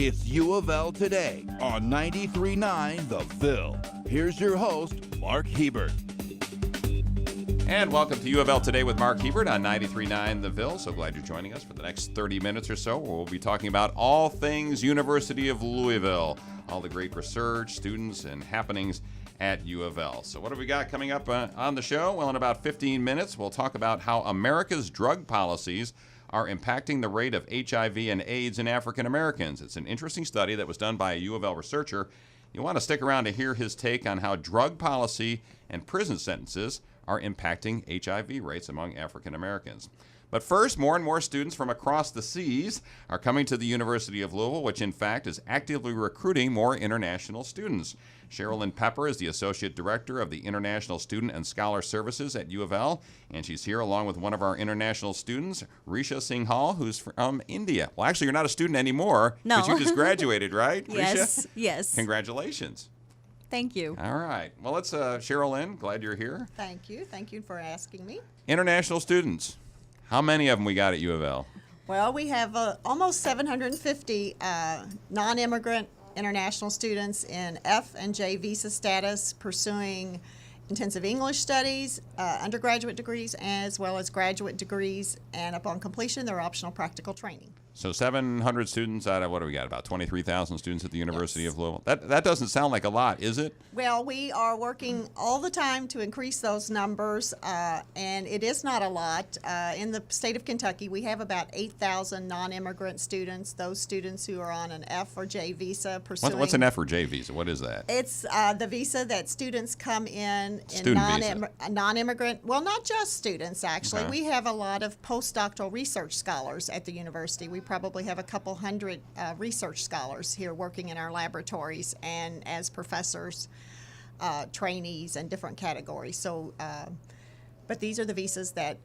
It's U of L Today on 93.9 The Phil. Here's your host, Mark Hebert. And welcome to UofL Today with Mark Hebert on 93.9 The Ville. So glad you're joining us for the next 30 minutes or so. We'll be talking about all things University of Louisville, all the great research, students, and happenings at UofL. So what have we got coming up on the show? Well, in about 15 minutes, we'll talk about how America's drug policies are impacting the rate of HIV and AIDS in African Americans. It's an interesting study that was done by a UofL researcher. You want to stick around to hear his take on how drug policy and prison sentences are impacting HIV rates among African Americans. But first, more and more students from across the seas are coming to the University of Louisville, which in fact is actively recruiting more international students. Sherilyn Pepper is the Associate Director of the International Student and Scholar Services at UofL, and she's here along with one of our international students, Risha Singhal, who's from India. Well, actually, you're not a student anymore, because you just graduated, right, Yes, Risha? yes. Congratulations. Thank you. All right. Well, let's, Sherilyn, glad you're here. Thank you. Thank you for asking me. International students. How many of them we got at UofL? Well, we have almost 750 non-immigrant international students in F and J visa status pursuing intensive English studies, undergraduate degrees, as well as graduate degrees, and upon completion, their optional practical training. So 700 students out of, what do we got, about 23,000 students at the University Yes. of Louisville. That doesn't sound like a lot, is it? Well, we are working all the time to increase those numbers, and it is not a lot. In the state of Kentucky, we have about 8,000 non-immigrant students, those students who are on an F or J visa pursuing... What's an F or J visa? What is that? It's the visa that students come in Student non-immigrant, well, not just students, actually. Okay. We have a lot of postdoctoral research scholars at the university. We probably have a couple hundred research scholars here working in our laboratories and as professors, trainees, and different categories. So, but these are the visas that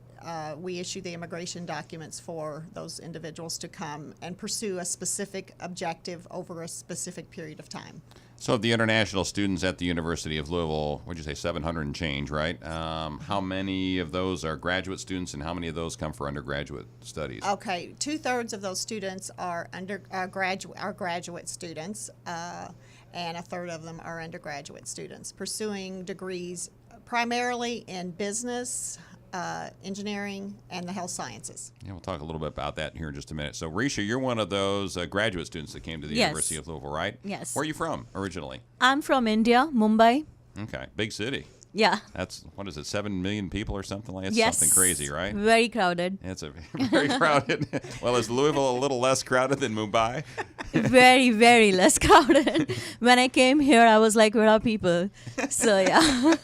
we issue the immigration documents for those individuals to come and pursue a specific objective over a specific period of time. So the international students at the University of Louisville, what'd you say, 700 and change, right? How many of those are graduate students and how many of those come for undergraduate studies? Okay, 2/3 of those students are graduate students, and 1/3 of them are undergraduate students pursuing degrees primarily in business, engineering, and the health sciences. Yeah, we'll talk a little bit about that here in just a minute. So, Risha, you're one of those graduate students that came to the Yes. University of Louisville, right? Yes. Where are you from originally? I'm from India, Mumbai. Okay, big city. Yeah. That's, what is it, 7 million people or something like that? Yes. Something crazy, right? Very crowded. It's a very crowded. Well, is Louisville a little less crowded than Mumbai? Very, very less crowded. When I came here, I was like, where are people? So, yeah.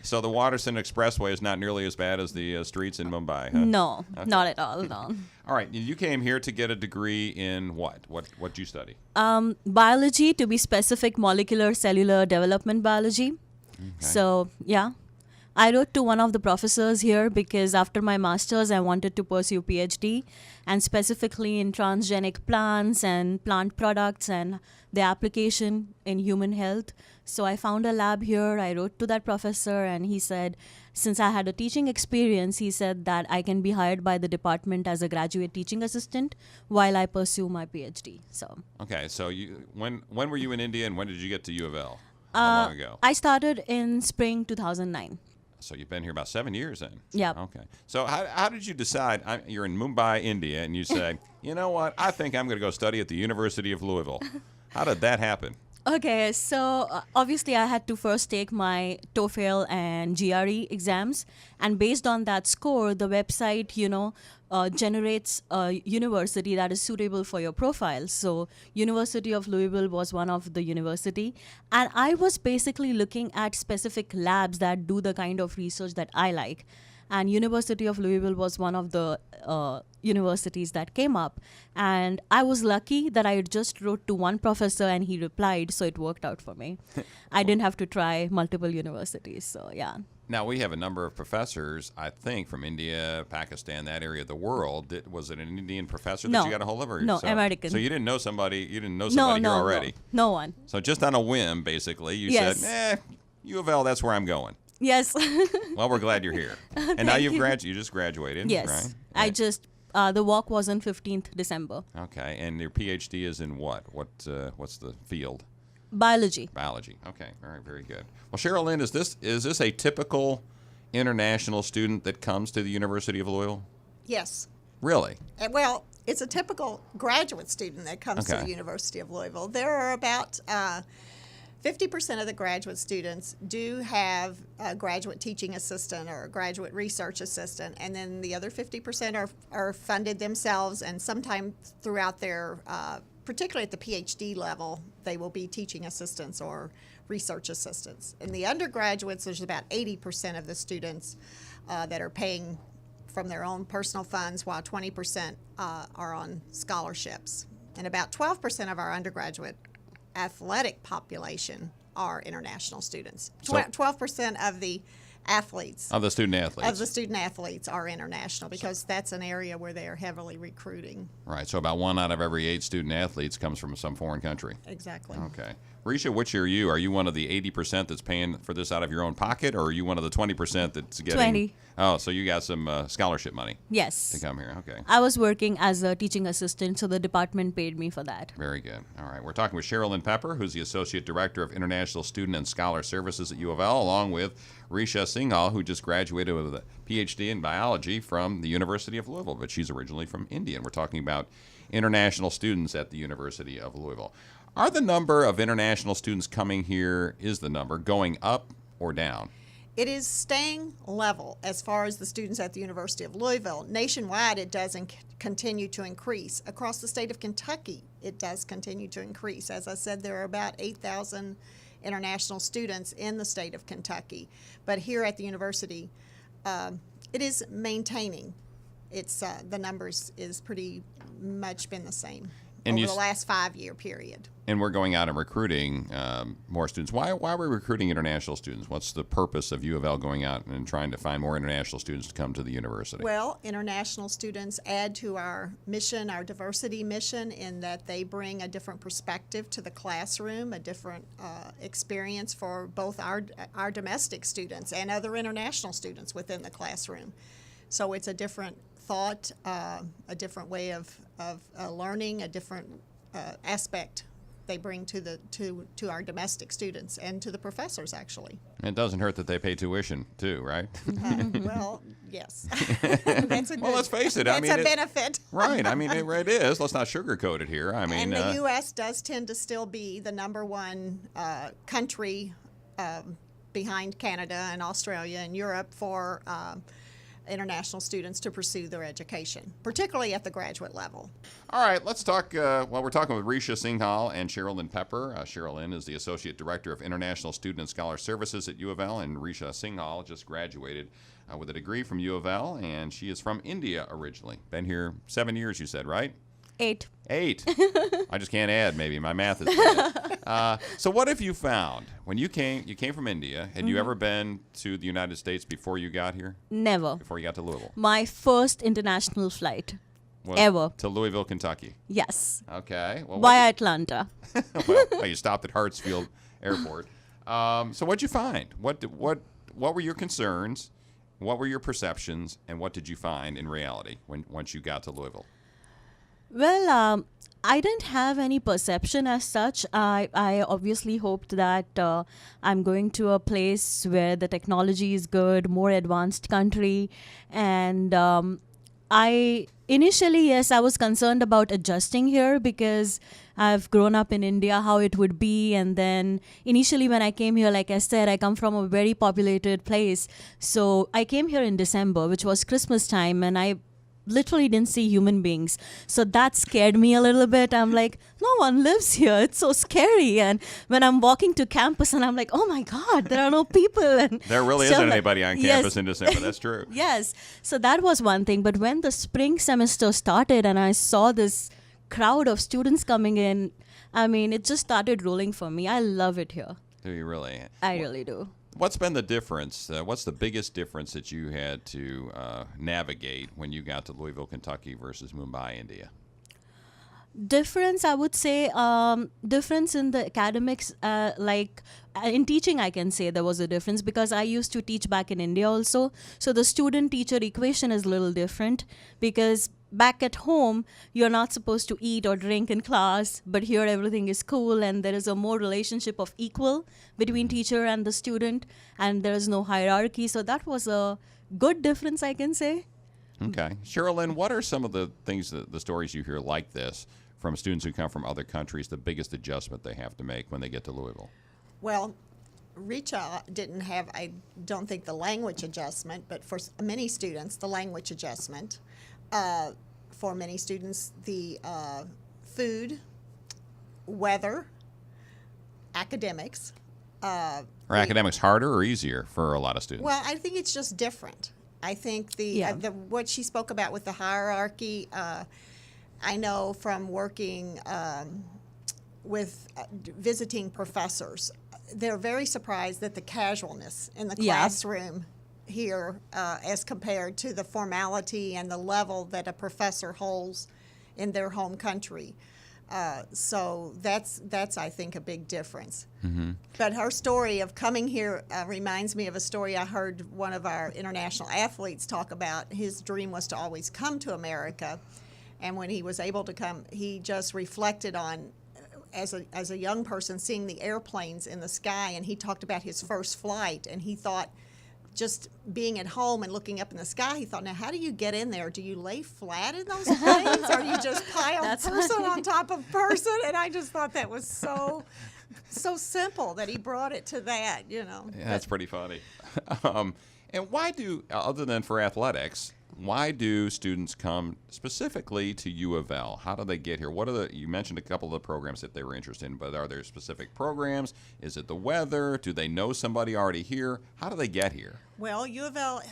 So the Waterson Expressway is not nearly as bad as the streets in Mumbai, huh? No, Okay. not at all, no. All right, you came here to get a degree in what? What do you study? Biology, to be specific, molecular cellular development biology. Okay. So, yeah. I wrote to one of the professors here because after my master's, I wanted to pursue PhD, and specifically in transgenic plants and plant products and the application in human health. So I found a lab here. I wrote to that professor, and he said, since I had a teaching experience, he said that I can be hired by the department as a graduate teaching assistant while I pursue my PhD. So. Okay, so when were you in India, and when did you get to U of L? How long ago? I started in spring 2009. So you've been here about 7 years then? Yeah. Okay. So how did you decide, you're in Mumbai, India, and you say, you know what, I think I'm going to go study at the University of Louisville. How did that happen? Okay, so obviously I had to first take my TOEFL and GRE exams, and based on that score, the website, generates a university that is suitable for your profile. So University of Louisville was one of the university, and I was basically looking at specific labs that do the kind of research that I like. And University of Louisville was one of the universities that came up. And I was lucky that I just wrote to one professor and he replied, so it worked out for me. I didn't have to try multiple universities, so yeah. Now, we have a number of professors, I think, from India, Pakistan, that area of the world. Was it an Indian professor that you got a hold of? Or No, American. So you didn't know somebody, here already? No one. So just on a whim, basically, you said, U of L, that's where I'm going. Yes. Well, we're glad you're here. And now you just graduated, yes. right? I just The walk was on 15th December. Okay, and your PhD is in what? What's the field? Biology. Biology. Okay, all right, very good. Well, Cheryl Lynn, is this a typical international student that comes to the University of Louisville? Yes. Really? Well, it's a typical graduate student that comes to Okay. the University of Louisville. There are about 50% of the graduate students do have a graduate teaching assistant or a graduate research assistant, and then the other 50% are funded themselves, and sometime throughout their, particularly at the PhD level, they will be teaching assistants or research assistants. In the undergraduates, there's about 80% of the students that are paying from their own personal funds, while 20% are on scholarships. And about 12% of our undergraduate athletic population are international students. 12% of the athletes, Of the student athletes. of the student athletes are international, because that's an area where they are heavily recruiting. Right, so about 1 out of every 8 student athletes comes from some foreign country. Exactly. Okay. Risha, which are you? Are you one of the 80% that's paying for this out of your own pocket, or are you one of the 20% that's getting... 20. Oh, so you got some scholarship money Yes. to come here. Okay. I was working as a teaching assistant, so the department paid me for that. Very good. All right. We're talking with Cheryl Lynn Pepper, who's the Associate Director of International Student and Scholar Services at UofL, along with Risha Singhal, who just graduated with a PhD in biology from the University of Louisville, but she's originally from India. And we're talking about international students at the University of Louisville. Are the number of international students coming here, is the number going up or down? It is staying level as far as the students at the University of Louisville. Nationwide, it does continue to increase. Across the state of Kentucky, it does continue to increase. As I said, there are about 8,000 international students in the state of Kentucky. But here at the university, it is maintaining. It's the numbers is pretty much been the same And over you the s- last 5-year period. And we're going out and recruiting more students. Why are we recruiting international students? What's the purpose of U of L going out and trying to find more international students to come to the university? Well, international students add to our mission, our diversity mission, in that they bring a different perspective to the classroom, a different experience for both our domestic students and other international students within the classroom. So it's a different thought, a different way of learning, a different aspect they bring to our domestic students and to the professors, actually. It doesn't hurt that they pay tuition too, right? Well, yes. That's a good, Well, let's face it. I That's mean, a benefit. Right. I mean, it is. Let's not sugarcoat it here. I mean, And the U.S. does tend to still be the number one country behind Canada and Australia and Europe for international students to pursue their education, particularly at the graduate level. all right, let's talk. We're talking with Risha Singhal and Cheryl Lynn Pepper. Cheryl Lynn is the Associate Director of International Student and Scholar Services at U of L, and Risha Singhal just graduated with a degree from U of L, and she is from India originally. Been here 7 years, you said, right? 8. 8. I just can't add, maybe. My math is bad. So what have you found? When you came from India, had you ever been to the United States before you got here? Never. Before you got to Louisville? My first international flight Was ever. To Louisville, Kentucky. Yes. Okay. Well, Via Atlanta. well, you stopped at Hartsfield Airport. So what'd you find? What were your concerns? What were your perceptions? And what did you find in reality once you got to Louisville? Well, I didn't have any perception as such. I obviously hoped that I'm going to a place where the technology is good, more advanced country. And I initially, yes, I was concerned about adjusting here because I've grown up in India, how it would be. And then initially when I came here, like I said, I come from a very populated place. So I came here in December, which was Christmas time, and I literally didn't see human beings. So that scared me a little bit. I'm like, no one lives here. It's so scary. And when I'm walking to campus and I'm like, oh my God, there are no people. And There really so isn't I'm like, anybody on yes. campus in December. That's true. Yes. So that was one thing. But when the spring semester started and I saw this crowd of students coming in, I mean, it just started rolling for me. I love it here. Do you really? I really do. What's been the difference? What's the biggest difference that you had to navigate when you got to Louisville, Kentucky versus Mumbai, India? Difference, I would say, difference in the academics, in teaching, I can say there was a difference because I used to teach back in India also. So the student-teacher equation is a little different because back at home, you're not supposed to eat or drink in class, but here everything is cool and there is a more relationship of equal between teacher and the student, and there is no hierarchy. So that was a good difference, I can say. Okay. Sherilyn, what are some of the things, the stories you hear like this from students who come from other countries, the biggest adjustment they have to make when they get to Louisville? Well, Richa didn't have, I don't think, the language adjustment, but for many students, the language adjustment. For many students, the food, weather, academics. Are academics harder or easier for a lot of students? Well, I think it's just different. I think the what she spoke about with the hierarchy, I know from working with visiting professors, they're very surprised at the casualness in the classroom here as compared to the formality and the level that a professor holds in their home country. So that's I think a big difference. Mm-hmm. But her story of coming here reminds me of a story I heard one of our international athletes talk about. His dream was to always come to America, and when he was able to come, he just reflected on as a young person seeing the airplanes in the sky, and he talked about his first flight, and he thought, just being at home and looking up in the sky, he thought, now how do you get in there? Do you lay flat in those planes, or do you just pile person on top of person? And I just thought that was so simple that he brought it to that, you know. Yeah, that's pretty funny. And why do, other than for athletics, why do students come specifically to U of L? How do they get here? What are you mentioned a couple of the programs that they were interested in, but are there specific programs? Is it the weather? Do they know somebody already here? How do they get here? Well, U of L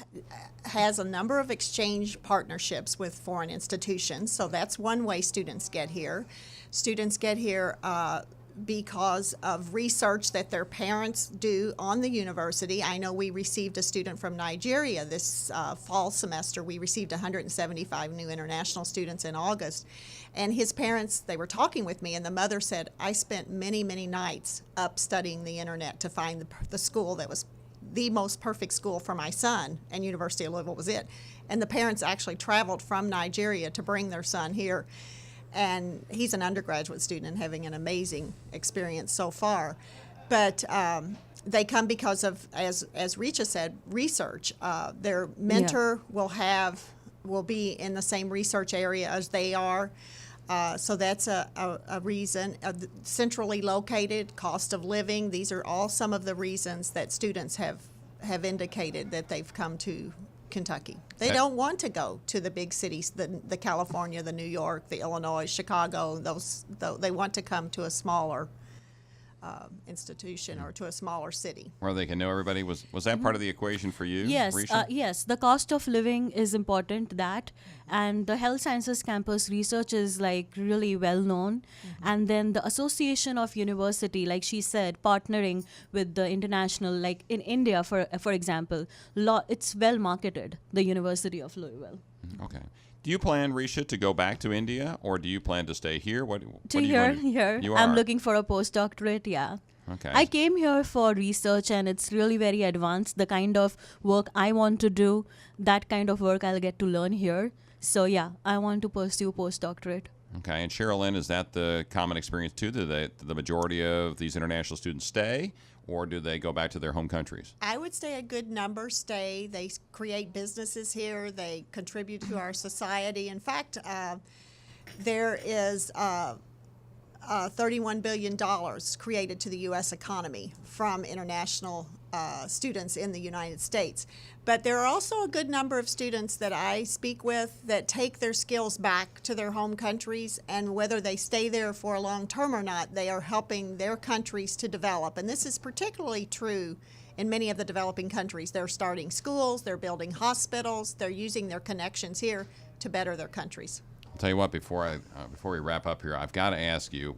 has a number of exchange partnerships with foreign institutions, so that's one way students get here. Students get here because of research that their parents do on the university. I know we received a student from Nigeria this fall semester. We received 175 new international students in August. And his parents, they were talking with me, and the mother said, I spent many, many nights up studying the internet to find the school that was the most perfect school for my son, and University of Louisville was it. And the parents actually traveled from Nigeria to bring their son here. And he's an undergraduate student and having an amazing experience so far. But they come because of, as Richa said, research. Their mentor will be in the same research area as they are. So that's a reason. Centrally located, cost of living, these are all some of the reasons that students have indicated that they've come to Kentucky. They don't want to go to the big cities, the California, the New York, the Illinois, Chicago. They want to come to a smaller institution or to a smaller city where they can know everybody. Was that part of the equation for you? Yes, Risha? yes. The cost of living is important. And the health sciences campus research is like really well known. And then the association of university, like she said, partnering with the international, like in India, for example, it's well marketed. The University of Louisville. Okay. Do you plan, Risha, to go back to India, or do you plan to stay here? What to do you here, want here. You I'm are? looking for a postdoctorate, yeah. Okay. I came here for research, and it's really very advanced. The kind of work I want to do, that kind of work I'll get to learn here. So, yeah, I want to pursue postdoctorate. Okay. And Sherilyn, is that the common experience, too? Do the majority of these international students stay, or do they go back to their home countries? I would say a good number stay. They create businesses here. They contribute to our society. In fact, there is $31 billion created to the U.S. economy from international students in the United States. But there are also a good number of students that I speak with that take their skills back to their home countries, and whether they stay there for a long term or not, they are helping their countries to develop. And this is particularly true in many of the developing countries. They're starting schools, they're building hospitals, they're using their connections here to better their countries. I'll tell you what, before we wrap up here, I've got to ask you,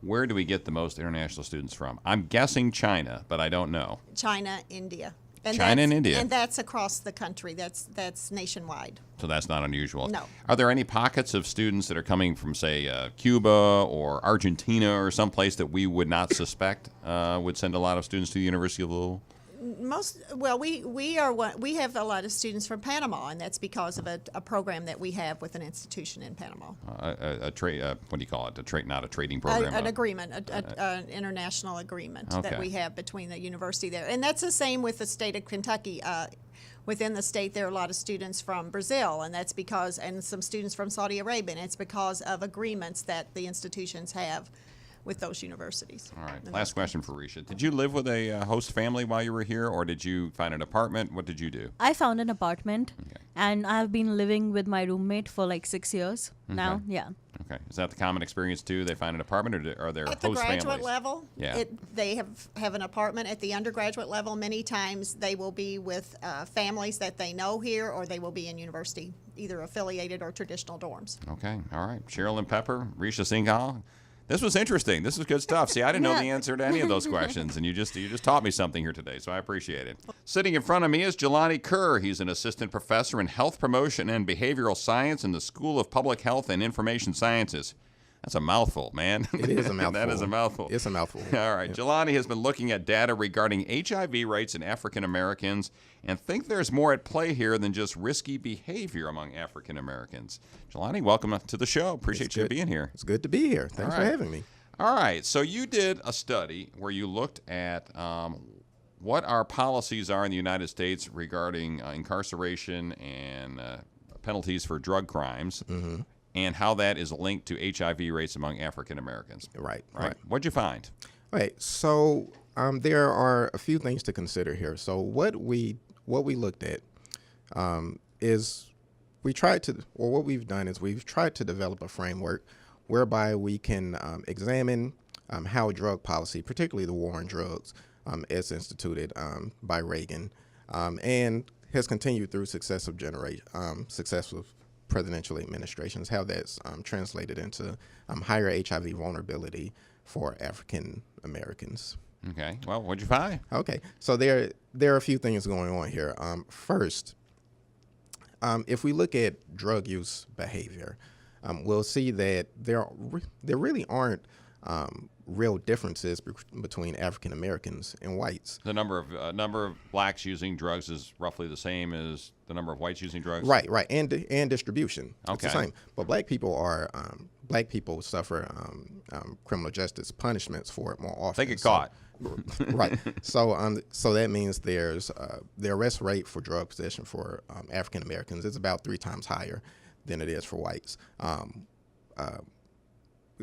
where do we get the most international students from? I'm guessing China, but I don't know. China, India. China and India. And that's across the country. That's nationwide. So that's not unusual. No. Are there any pockets of students that are coming from, say, Cuba or Argentina or someplace that we would not suspect would send a lot of students to the University of Louisville? we have a lot of students from Panama, and that's because of a program that we have with an institution in Panama. A trade, what do you call it? Not a trading program. An agreement, an international agreement that we have between the university there, and that's the same with the state of Kentucky. Within the state, there are a lot of students from Brazil, and that's because, and some students from Saudi Arabia, and it's because of agreements that the institutions have with those universities. All right. Last question for Risha. Did you live with a host family while you were here, or did you find an apartment? What did you do? I found an apartment, and I've been living with my roommate for like 6 years now. Yeah. Okay. Is that the common experience too? They find an apartment, or are there at host the graduate families? level? Yeah. They have an apartment. At the undergraduate level, many times they will be with families that they know here, or they will be in university, either affiliated or traditional dorms. Okay. All right. Cheryl and Pepper, Risha Singhal. This was interesting. This is good stuff. See, I didn't know the answer to any of those questions, and you just taught me something here today, so I appreciate it. Sitting in front of me is Jelani Kerr. He's an assistant professor in health promotion and behavioral science in the School of Public Health and Information Sciences. That's a mouthful, man. It is a mouthful. That is a mouthful. It's a mouthful. All right. Jelani has been looking at data regarding HIV rates in African Americans and think there's more at play here than just risky behavior among African Americans. Jelani, welcome to the show. Appreciate you being here. It's good to be here. Thanks for having me. All right. So you did a study where you looked at what our policies are in the United States regarding incarceration and penalties for drug crimes. Mm-hmm. And how that is linked to HIV rates among African Americans. Right. What'd you find? Right. So there are a few things to consider here. So what we looked at is what we've done is we've tried to develop a framework whereby we can examine how drug policy, particularly the war on drugs, as instituted by Reagan, and has continued through successive presidential administrations, how that's translated into higher HIV vulnerability for African Americans. Okay. Well, what'd you find? Okay. So there are a few things going on here. First, if we look at drug use behavior, we'll see that there really aren't real differences between African Americans and whites. The number of blacks using drugs is roughly the same as the number of whites using drugs. Right, and distribution. Okay. It's the same. But black people suffer criminal justice punishments for it more often. They get caught. Right. So that means the arrest rate for drug possession for African Americans is about 3 times higher than it is for whites.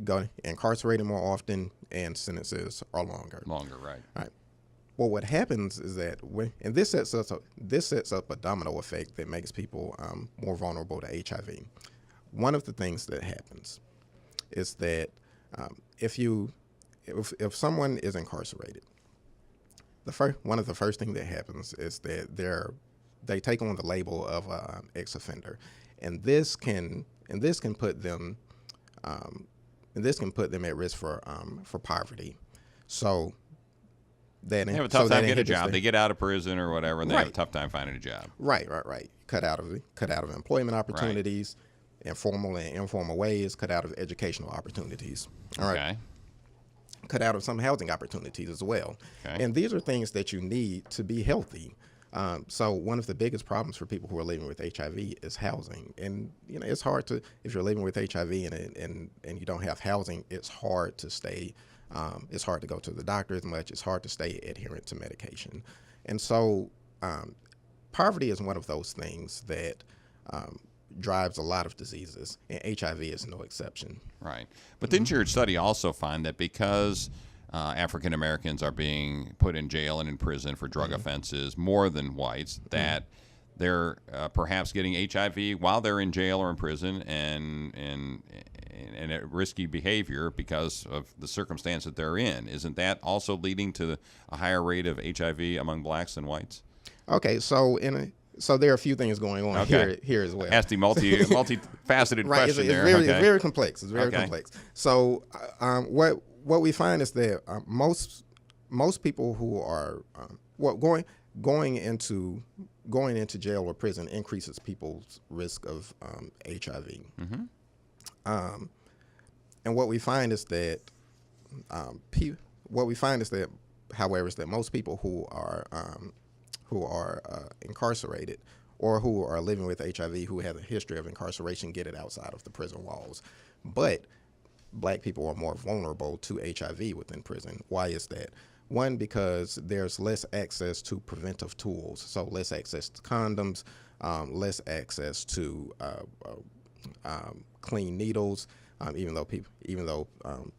Go incarcerated more often, and sentences are longer. Right. Right. Well, what happens is that this sets up a domino effect that makes people more vulnerable to HIV. One of the things that happens is that if someone is incarcerated, one of the first things that happens is that they take on the label of ex-offender, and this can put them at risk for poverty. So they have a tough time getting a job. They get out of prison or whatever, and they have a tough time finding a job. Right. Cut out of employment opportunities, in formal and informal ways. Cut out of educational opportunities. All right. Okay. Cut out of some housing opportunities as well. Okay. And these are things that you need to be healthy. So one of the biggest problems for people who are living with HIV is housing. And it's hard if you're living with HIV and you don't have housing, it's hard to stay. It's hard to go to the doctor as much. It's hard to stay adherent to medication. And so poverty is one of those things that drives a lot of diseases, and HIV is no exception. Right. But didn't your study also find that because African Americans are being put in jail and in prison for drug offenses more than whites, that they're perhaps getting HIV while they're in jail or in prison and at risky behavior because of the circumstance that they're in? Isn't that also leading to a higher rate of HIV among blacks than whites? Okay, so there are a few things going on here as well. Ask the multifaceted question there. It's very complex. It's very complex. So what we find is that most people who are going into jail or prison increases people's risk of HIV. Mm-hmm. And what we find is that however, is that most people who are incarcerated or who are living with HIV who have a history of incarceration get it outside of the prison walls. But black people are more vulnerable to HIV within prison. Why is that? One, because there's less access to preventive tools, so less access to condoms, less access to clean needles. Even though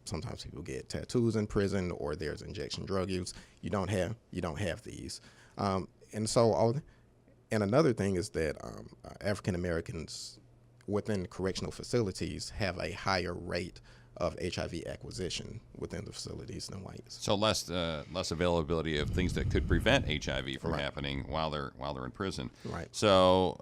sometimes people get tattoos in prison or there's injection drug use, you don't have these. And another thing is that African Americans within correctional facilities have a higher rate of HIV acquisition within the facilities than whites. So less availability of things that could prevent HIV from happening while they're in prison. Right. So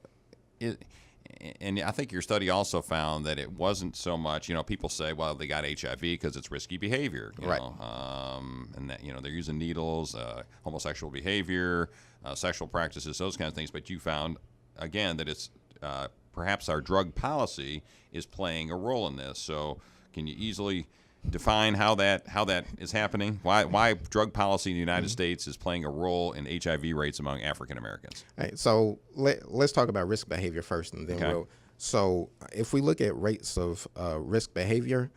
and I think your study also found that it wasn't so much, people say, well, they got HIV because it's risky behavior, you know, and that, they're using needles, homosexual behavior, sexual practices, those kinds of things. But you found, again, that it's perhaps our drug policy is playing a role in this. So can you easily define how that is happening? Why drug policy in the United States is playing a role in HIV rates among African Americans? Right, so let's talk about risk behavior first, and then so if we look at rates of risk behavior,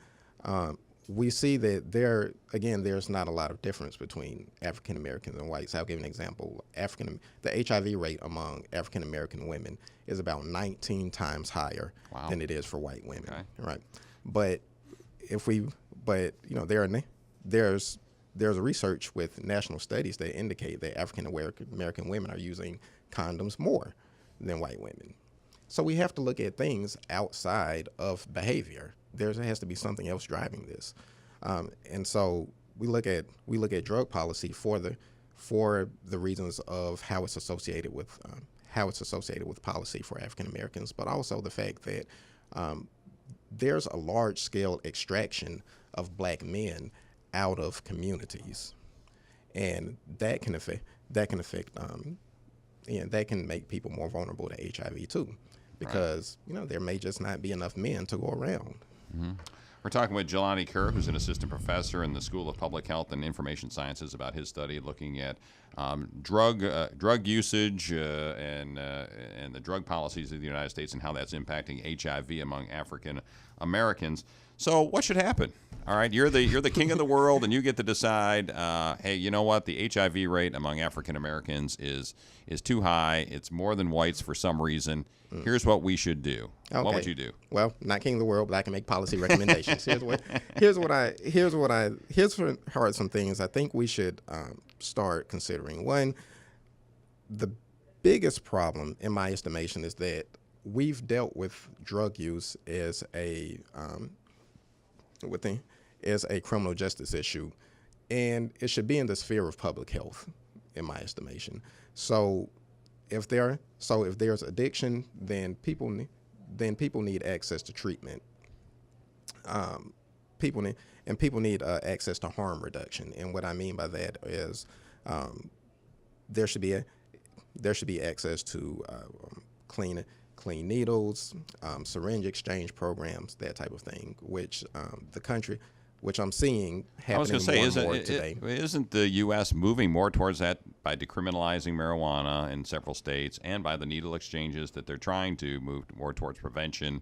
we see that there's not a lot of difference between African Americans and whites. I'll give an example. The HIV rate among African American women is about 19 times higher than it is for white women. Okay. Right, but there's research with national studies that indicate that African American women are using condoms more than white women. So we have to look at things outside of behavior. There has to be something else driving this, and so we look at drug policy for the reasons of how it's associated with policy for African Americans, but also the fact that there's a large-scale extraction of black men out of communities, and that can make people more vulnerable to HIV too, because there may just not be enough men to go around. Mm-hmm. We're talking with Jelani Kerr, who's an assistant professor in the School of Public Health and Information Sciences, about his study looking at drug usage and the drug policies of the United States and how that's impacting HIV among African Americans. So what should happen? All right, you're the king of the world, and you get to decide. Hey, you know what? The HIV rate among African Americans is too high. It's more than whites for some reason. Here's what we should do. Okay. What would you do? Well, not king of the world, but I can make policy recommendations. Here's some things I think we should start considering. One, the biggest problem, in my estimation, is that we've dealt with drug use as a criminal justice issue, and it should be in the sphere of public health, in my estimation. So if there's addiction, then people need access to treatment. People need access to harm reduction, and what I mean by that is there should be access to clean needles, syringe exchange programs, that type of thing, which I'm seeing happening more and more today. Isn't the U.S. moving more towards that by decriminalizing marijuana in several states and by the needle exchanges, that they're trying to move more towards prevention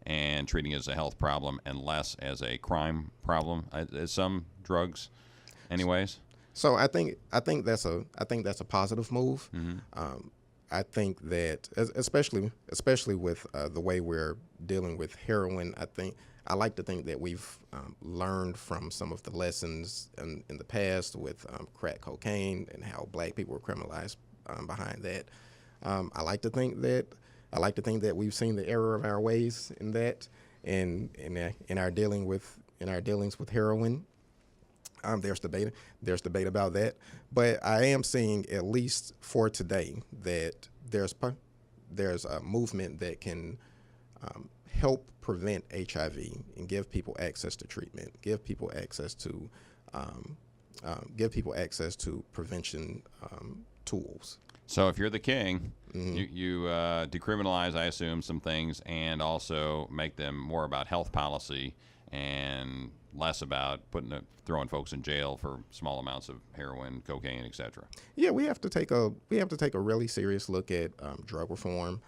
and treating it as a health problem and less as a crime problem, as some drugs anyways? So I think that's a positive move. Mm-hmm. I think that, especially with the way we're dealing with heroin, I like to think that we've learned from some of the lessons in the past with crack cocaine and how black people were criminalized behind that. I like to think that we've seen the error of our ways in that, in our dealings with heroin. There's debate about that, but I am seeing, at least for today, that there's a movement that can help prevent HIV and give people access to treatment, give people access to prevention tools. So if you're the king, mm-hmm. you decriminalize, I assume, some things, and also make them more about health policy and less about throwing folks in jail for small amounts of heroin, cocaine, etc. Yeah, we have to take a really serious look at drug reform,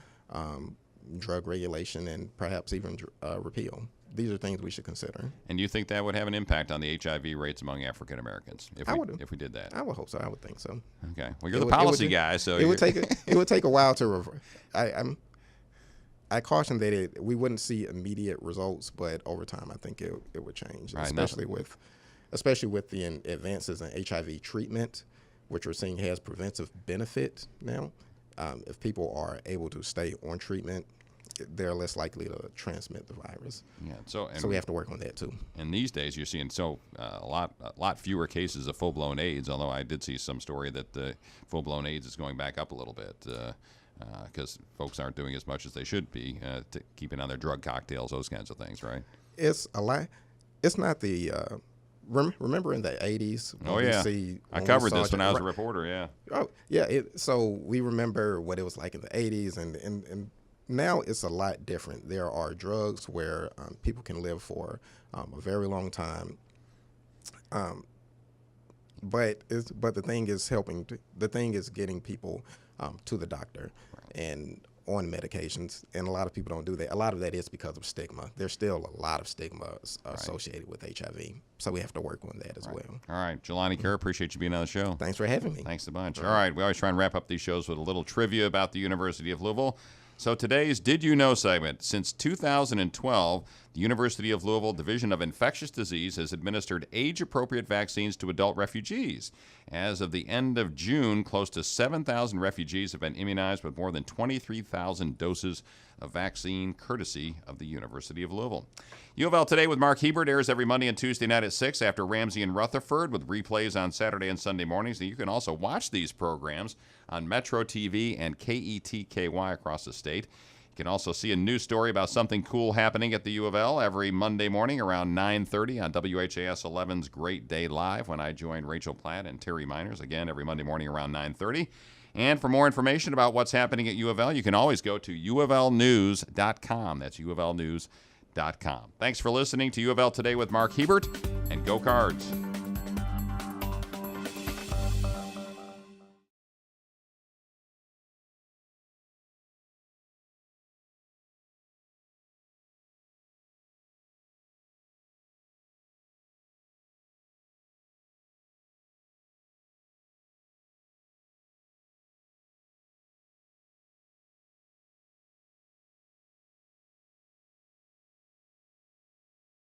drug regulation, and perhaps even repeal. These are things we should consider. And you think that would have an impact on the HIV rates among African Americans if we did that? I would hope so. I would think so. Okay. Well, you're the policy guy, so it would take a while to reverse. I caution that we wouldn't see immediate results, but over time, I think it would change, right, especially with the advances in HIV treatment, which we're seeing has preventive benefit now. If people are able to stay on treatment, they're less likely to transmit the virus. Yeah. So we have to work on that too. And these days, you're seeing a lot fewer cases of full-blown AIDS. Although I did see some story that the full-blown AIDS is going back up a little bit. Because folks aren't doing as much as they should be, keeping on their drug cocktails, those kinds of things, right? It's a lot. It's not the. Remember in the 80s? Oh, yeah. I covered this when I was a reporter, yeah. Oh, yeah. So we remember what it was like in the 80s, and now it's a lot different. There are drugs where people can live for a very long time. But the thing is getting people to the doctor and on medications, and a lot of people don't do that. A lot of that is because of stigma. There's still a lot of stigma associated with HIV, so we have to work on that as well. All right, Jelani Kerr, appreciate you being on the show. Thanks for having me. Thanks a bunch. All right, we always try and wrap up these shows with a little trivia about the University of Louisville. So today's Did You Know segment. Since 2012, the University of Louisville Division of Infectious Disease has administered age-appropriate vaccines to adult refugees. As of the end of June, close to 7,000 refugees have been immunized with more than 23,000 doses of vaccine, courtesy of the University of Louisville. UofL Today with Mark Hebert airs every Monday and Tuesday night at 6 after Ramsey and Rutherford, with replays on Saturday and Sunday mornings. And you can also watch these programs on Metro TV and KETKY across the state. You can also see a news story about something cool happening at the U of L every Monday morning around 9:30 on WHAS 11's Great Day Live, when I join Rachel Platt and Terry Miners, again, every Monday morning around 9:30. And for more information about what's happening at U of L, you can always go to UofLnews.com. That's UofLnews.com. Thanks for listening to U of L Today with Mark Hebert, and go Cards.